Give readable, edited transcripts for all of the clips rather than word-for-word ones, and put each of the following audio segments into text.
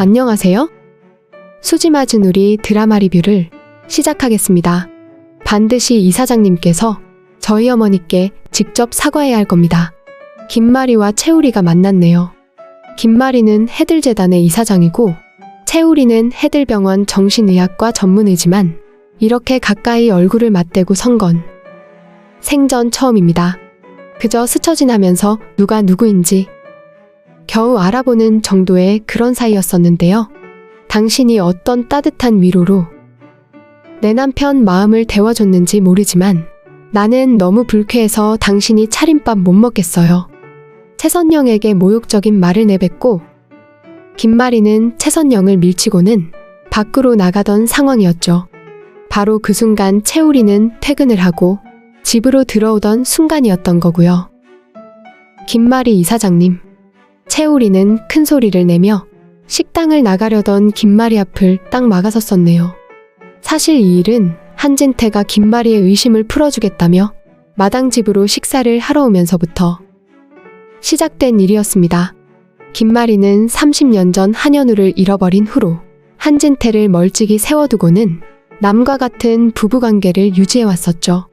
안녕하세요. 수지 맞은 우리 드라마 리뷰를 시작하겠습니다. 반드시 이사장님께서 저희 어머니께 직접 사과해야 할 겁니다. 김마리와 채우리가 만났네요. 김마리는 해들재단의 이사장이고 채우리는 해들병원 정신의학과 전문의지만 이렇게 가까이 얼굴을 맞대고 선 건 생전 처음입니다. 그저 스쳐 지나면서 누가 누구인지 겨우 알아보는 정도의 그런 사이였었는데요. 당신이 어떤 따뜻한 위로로 내 남편 마음을 데워줬는지 모르지만 나는 너무 불쾌해서 당신이 차림밥 못 먹겠어요. 최선영에게 모욕적인 말을 내뱉고 김마리는 최선영을 밀치고는 밖으로 나가던 상황이었죠. 바로 그 순간 채우리는 퇴근을 하고 집으로 들어오던 순간이었던 거고요. 김마리 이사장님, 채우리는 큰 소리를 내며 식당을 나가려던 김마리 앞을 딱 막아섰었네요. 사실 이 일은 한진태가 김마리의 의심을 풀어주겠다며 마당집으로 식사를 하러 오면서부터 시작된 일이었습니다. 김마리는 30년 전 한현우를 잃어버린 후로 한진태를 멀찍이 세워두고는 남과 같은 부부관계를 유지해왔었죠.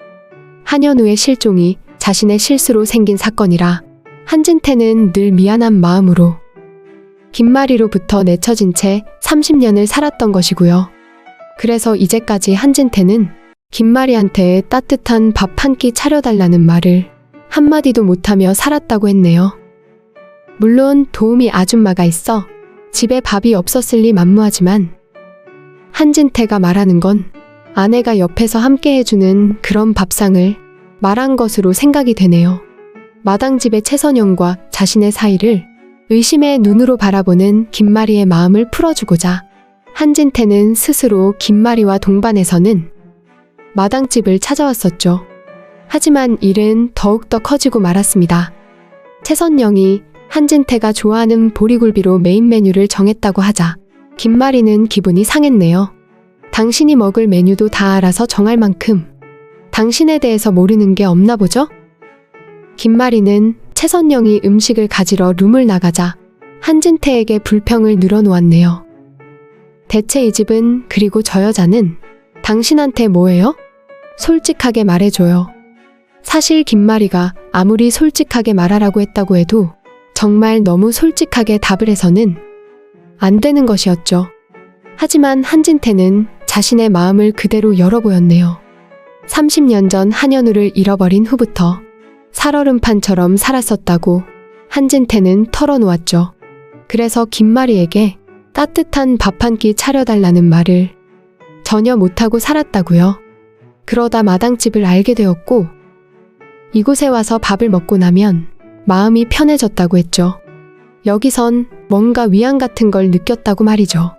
한현우의 실종이 자신의 실수로 생긴 사건이라 한진태는 늘 미안한 마음으로 김마리로부터 내쳐진 채 30년을 살았던 것이고요. 그래서 이제까지 한진태는 김마리한테 따뜻한 밥 한 끼 차려달라는 말을 한마디도 못하며 살았다고 했네요. 물론 도우미 아줌마가 있어 집에 밥이 없었을 리 만무하지만 한진태가 말하는 건 아내가 옆에서 함께 해주는 그런 밥상을 말한 것으로 생각이 되네요. 마당집의 최선영과 자신의 사이를 의심의 눈으로 바라보는 김마리의 마음을 풀어주고자 한진태는 스스로 김마리와 동반해서는 마당집을 찾아왔었죠. 하지만 일은 더욱더 커지고 말았습니다. 최선영이 한진태가 좋아하는 보리굴비로 메인 메뉴를 정했다고 하자 김마리는 기분이 상했네요. 당신이 먹을 메뉴도 다 알아서 정할 만큼 당신에 대해서 모르는 게 없나 보죠? 김마리는 최선영이 음식을 가지러 룸을 나가자 한진태에게 불평을 늘어놓았네요. 대체 이 집은 그리고 저 여자는 당신한테 뭐예요? 솔직하게 말해줘요. 사실 김마리가 아무리 솔직하게 말하라고 했다고 해도 정말 너무 솔직하게 답을 해서는 안 되는 것이었죠. 하지만 한진태는 자신의 마음을 그대로 열어보였네요. 30년 전 한현우를 잃어버린 후부터 살얼음판처럼 살았었다고 한진태는 털어놓았죠. 그래서 김마리에게 따뜻한 밥 한 끼 차려달라는 말을 전혀 못하고 살았다고요. 그러다 마당집을 알게 되었고 이곳에 와서 밥을 먹고 나면 마음이 편해졌다고 했죠. 여기선 뭔가 위안 같은 걸 느꼈다고 말이죠.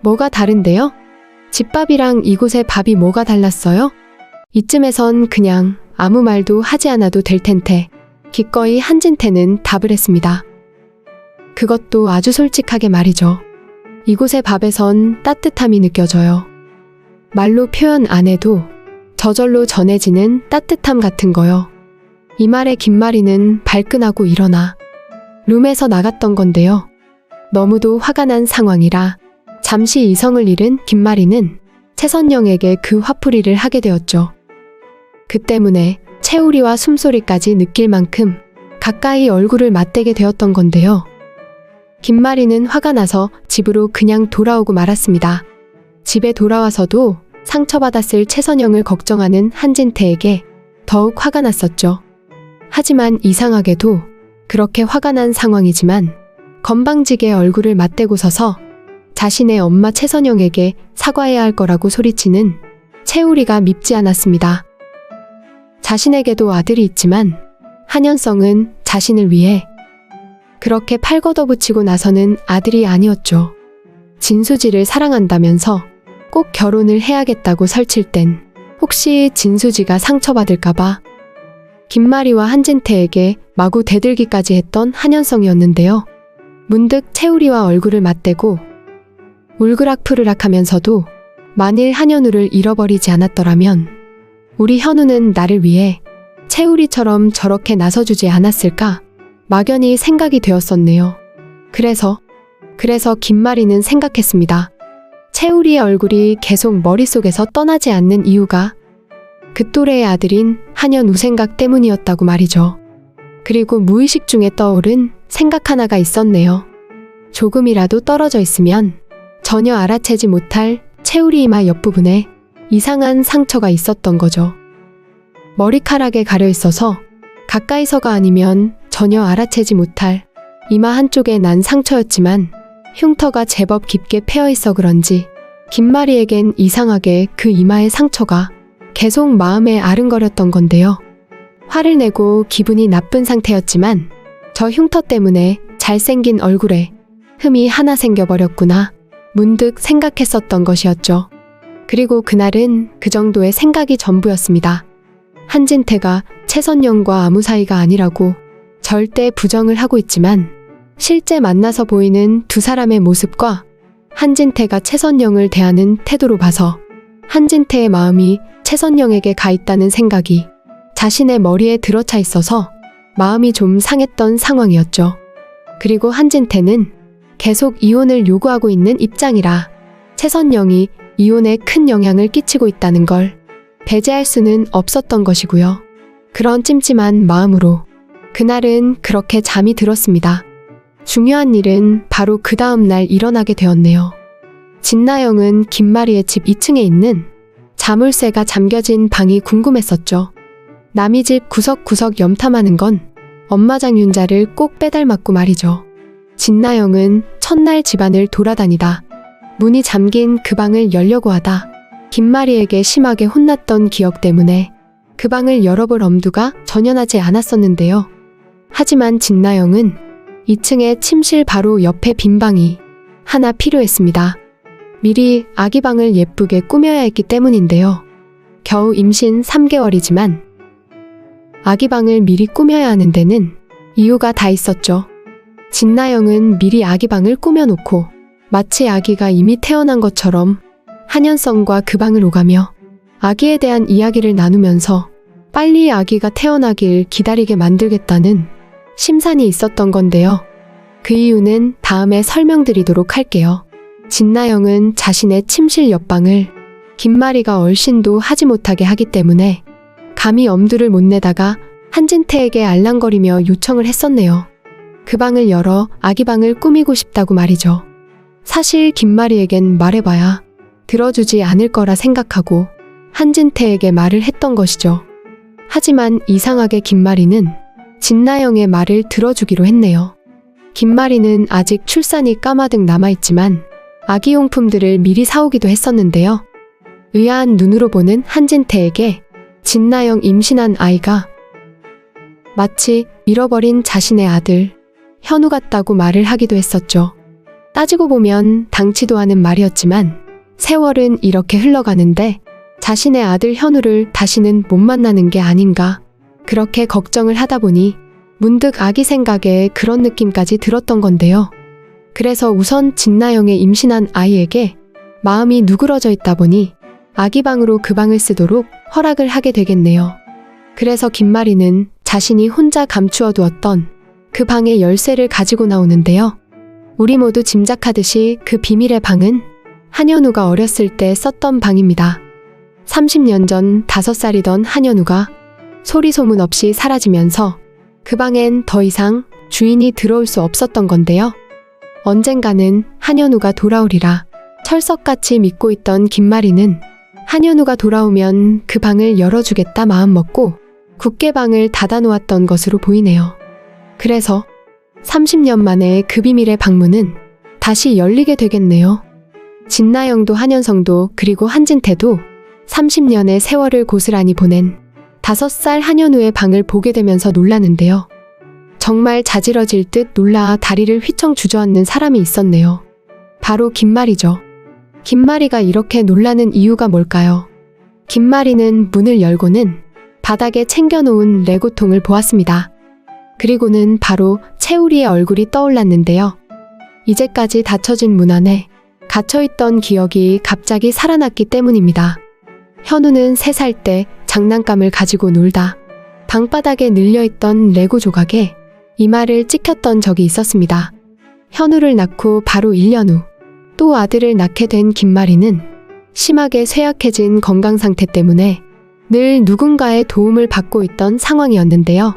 뭐가 다른데요? 집밥이랑 이곳의 밥이 뭐가 달랐어요? 이쯤에선 그냥 아무 말도 하지 않아도 될 텐데 기꺼이 한진태는 답을 했습니다. 그것도 아주 솔직하게 말이죠. 이곳의 밥에선 따뜻함이 느껴져요. 말로 표현 안 해도 저절로 전해지는 따뜻함 같은 거요. 이 말에 김마리는 발끈하고 일어나 룸에서 나갔던 건데요. 너무도 화가 난 상황이라 잠시 이성을 잃은 김마리는 최선영에게 그 화풀이를 하게 되었죠. 그 때문에 채우리와 숨소리까지 느낄 만큼 가까이 얼굴을 맞대게 되었던 건데요. 김마리는 화가 나서 집으로 그냥 돌아오고 말았습니다. 집에 돌아와서도 상처받았을 최선영을 걱정하는 한진태에게 더욱 화가 났었죠. 하지만 이상하게도 그렇게 화가 난 상황이지만 건방지게 얼굴을 맞대고 서서 자신의 엄마 최선영에게 사과해야 할 거라고 소리치는 채우리가 밉지 않았습니다. 자신에게도 아들이 있지만 한현성은 자신을 위해 그렇게 팔 걷어붙이고 나서는 아들이 아니었죠. 진수지를 사랑한다면서 꼭 결혼을 해야겠다고 설칠 땐 혹시 진수지가 상처받을까봐 김마리와 한진태에게 마구 대들기까지 했던 한현성이었는데요. 문득 채우리와 얼굴을 맞대고 울그락푸르락 하면서도 만일 한현우를 잃어버리지 않았더라면 우리 현우는 나를 위해 채우리처럼 저렇게 나서주지 않았을까 막연히 생각이 되었었네요. 그래서 그래서 김마리는 생각했습니다. 채우리의 얼굴이 계속 머릿속에서 떠나지 않는 이유가 그 또래의 아들인 한현우 생각 때문이었다고 말이죠. 그리고 무의식 중에 떠오른 생각 하나가 있었네요. 조금이라도 떨어져 있으면 전혀 알아채지 못할 채우리 이마 옆부분에 이상한 상처가 있었던 거죠. 머리카락에 가려 있어서 가까이서가 아니면 전혀 알아채지 못할 이마 한쪽에 난 상처였지만 흉터가 제법 깊게 패여 있어 그런지 김마리에겐 이상하게 그 이마의 상처가 계속 마음에 아른거렸던 건데요. 화를 내고 기분이 나쁜 상태였지만 저 흉터 때문에 잘생긴 얼굴에 흠이 하나 생겨버렸구나 문득 생각했었던 것이었죠. 그리고 그날은 그 정도의 생각이 전부였습니다. 한진태가 최선영과 아무 사이가 아니라고 절대 부정을 하고 있지만 실제 만나서 보이는 두 사람의 모습과 한진태가 최선영을 대하는 태도로 봐서 한진태의 마음이 최선영에게 가 있다는 생각이 자신의 머리에 들어차 있어서 마음이 좀 상했던 상황이었죠. 그리고 한진태는 계속 이혼을 요구하고 있는 입장이라 최선영이 이혼에 큰 영향을 끼치고 있다는 걸 배제할 수는 없었던 것이고요. 그런 찜찜한 마음으로 그날은 그렇게 잠이 들었습니다. 중요한 일은 바로 그 다음 날 일어나게 되었네요. 진나영은 김마리의 집 2층에 있는 자물쇠가 잠겨진 방이 궁금했었죠. 남의 집 구석구석 염탐하는 건 엄마 장윤자를 꼭 빼닮았고 말이죠. 진나영은 첫날 집안을 돌아다니다 문이 잠긴 그 방을 열려고 하다 김마리에게 심하게 혼났던 기억 때문에 그 방을 열어볼 엄두가 전혀 나지 않았었는데요. 하지만 진나영은 2층의 침실 바로 옆에 빈 방이 하나 필요했습니다. 미리 아기 방을 예쁘게 꾸며야 했기 때문인데요. 겨우 임신 3개월이지만 아기 방을 미리 꾸며야 하는 데는 이유가 다 있었죠. 진나영은 미리 아기 방을 꾸며놓고 마치 아기가 이미 태어난 것처럼 한현성과 그 방을 오가며 아기에 대한 이야기를 나누면서 빨리 아기가 태어나길 기다리게 만들겠다는 심산이 있었던 건데요. 그 이유는 다음에 설명드리도록 할게요. 진나영은 자신의 침실 옆방을 김마리가 얼씬도 하지 못하게 하기 때문에 감히 엄두를 못 내다가 한진태에게 알랑거리며 요청을 했었네요. 그 방을 열어 아기 방을 꾸미고 싶다고 말이죠. 사실 김마리에겐 말해봐야 들어주지 않을 거라 생각하고 한진태에게 말을 했던 것이죠. 하지만 이상하게 김마리는 진나영의 말을 들어주기로 했네요. 김마리는 아직 출산이 까마득 남아있지만 아기용품들을 미리 사오기도 했었는데요. 의아한 눈으로 보는 한진태에게 진나영 임신한 아이가 마치 잃어버린 자신의 아들 현우 같다고 말을 하기도 했었죠. 따지고 보면 당치도 않은 말이었지만 세월은 이렇게 흘러가는데 자신의 아들 현우를 다시는 못 만나는 게 아닌가 그렇게 걱정을 하다 보니 문득 아기 생각에 그런 느낌까지 들었던 건데요. 그래서 우선 진나영의 임신한 아이에게 마음이 누그러져 있다 보니 아기 방으로 그 방을 쓰도록 허락을 하게 되겠네요. 그래서 김마리는 자신이 혼자 감추어 두었던 그 방의 열쇠를 가지고 나오는데요. 우리 모두 짐작하듯이 그 비밀의 방은 한현우가 어렸을 때 썼던 방입니다. 30년 전 5살이던 한현우가 소리 소문 없이 사라지면서 그 방엔 더 이상 주인이 들어올 수 없었던 건데요. 언젠가는 한현우가 돌아오리라 철석같이 믿고 있던 김마리는 한현우가 돌아오면 그 방을 열어주겠다 마음먹고 굳게 방을 닫아놓았던 것으로 보이네요. 그래서 30년 만에 그 비밀의 방문은 다시 열리게 되겠네요. 진나영도 한현성도 그리고 한진태도 30년의 세월을 고스란히 보낸 5살 한현우의 방을 보게 되면서 놀라는데요. 정말 자지러질 듯 놀라 다리를 휘청 주저앉는 사람이 있었네요. 바로 김마리죠. 김마리가 이렇게 놀라는 이유가 뭘까요? 김마리는 문을 열고는 바닥에 챙겨놓은 레고통을 보았습니다. 그리고는 바로 채우리의 얼굴이 떠올랐는데요. 이제까지 닫혀진 문 안에 갇혀있던 기억이 갑자기 살아났기 때문입니다. 현우는 3살 때 장난감을 가지고 놀다 방바닥에 늘려있던 레고 조각에 이마를 찍혔던 적이 있었습니다. 현우를 낳고 바로 1년 후 또 아들을 낳게 된 김마리는 심하게 쇠약해진 건강 상태 때문에 늘 누군가의 도움을 받고 있던 상황이었는데요.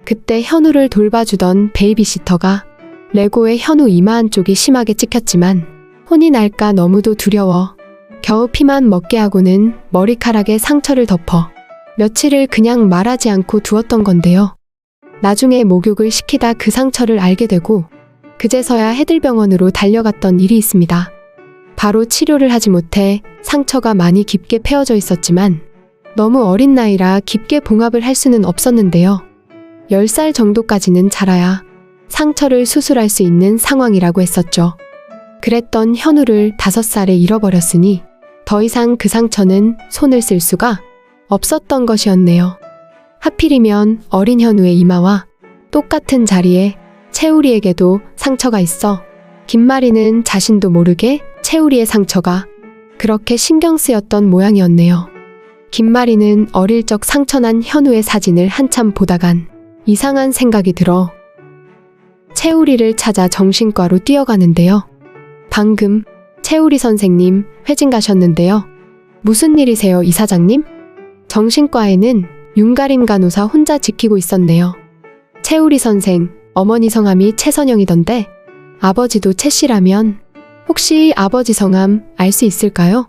그때 현우를 돌봐주던 베이비시터가 레고의 현우 이마 한쪽이 심하게 찍혔지만 혼이 날까 너무도 두려워 겨우 피만 먹게 하고는 머리카락에 상처를 덮어 며칠을 그냥 말하지 않고 두었던 건데요. 나중에 목욕을 시키다 그 상처를 알게 되고 그제서야 해들병원으로 달려갔던 일이 있습니다. 바로 치료를 하지 못해 상처가 많이 깊게 패어져 있었지만 너무 어린 나이라 깊게 봉합을 할 수는 없었는데요. 10살 정도까지는 자라야 상처를 수술할 수 있는 상황이라고 했었죠. 그랬던 현우를 5살에 잃어버렸으니 더 이상 그 상처는 손을 쓸 수가 없었던 것이었네요. 하필이면 어린 현우의 이마와 똑같은 자리에 채우리에게도 상처가 있어 김마리는 자신도 모르게 채우리의 상처가 그렇게 신경 쓰였던 모양이었네요. 김마리는 어릴 적 상처난 현우의 사진을 한참 보다간 이상한 생각이 들어 채우리를 찾아 정신과로 뛰어가는데요. 방금 채우리 선생님 회진 가셨는데요. 무슨 일이세요, 이사장님? 정신과에는 윤가림 간호사 혼자 지키고 있었네요. 채우리 선생, 어머니 성함이 최선영이던데 아버지도 최씨라면 혹시 아버지 성함 알 수 있을까요?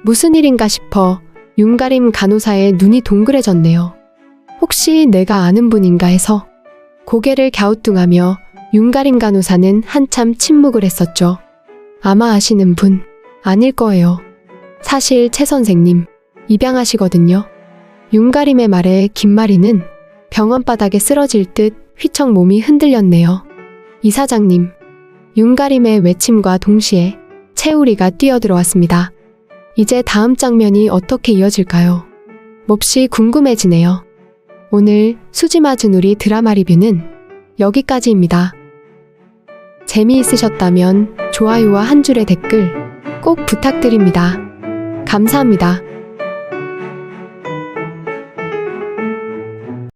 무슨 일인가 싶어 윤가림 간호사의 눈이 동그래졌네요. 혹시 내가 아는 분인가 해서 고개를 갸우뚱하며 윤가림 간호사는 한참 침묵을 했었죠. 아마 아시는 분 아닐 거예요. 사실 최 선생님 입양하시거든요. 윤가림의 말에 김마리는 병원 바닥에 쓰러질 듯 휘청 몸이 흔들렸네요. 이사장님, 윤가림의 외침과 동시에 채우리가 뛰어들어왔습니다. 이제 다음 장면이 어떻게 이어질까요? 몹시 궁금해지네요. 오늘 수지맞은 우리 드라마 리뷰는 여기까지입니다. 재미있으셨다면 좋아요와 한 줄의 댓글 꼭 부탁드립니다. 감사합니다.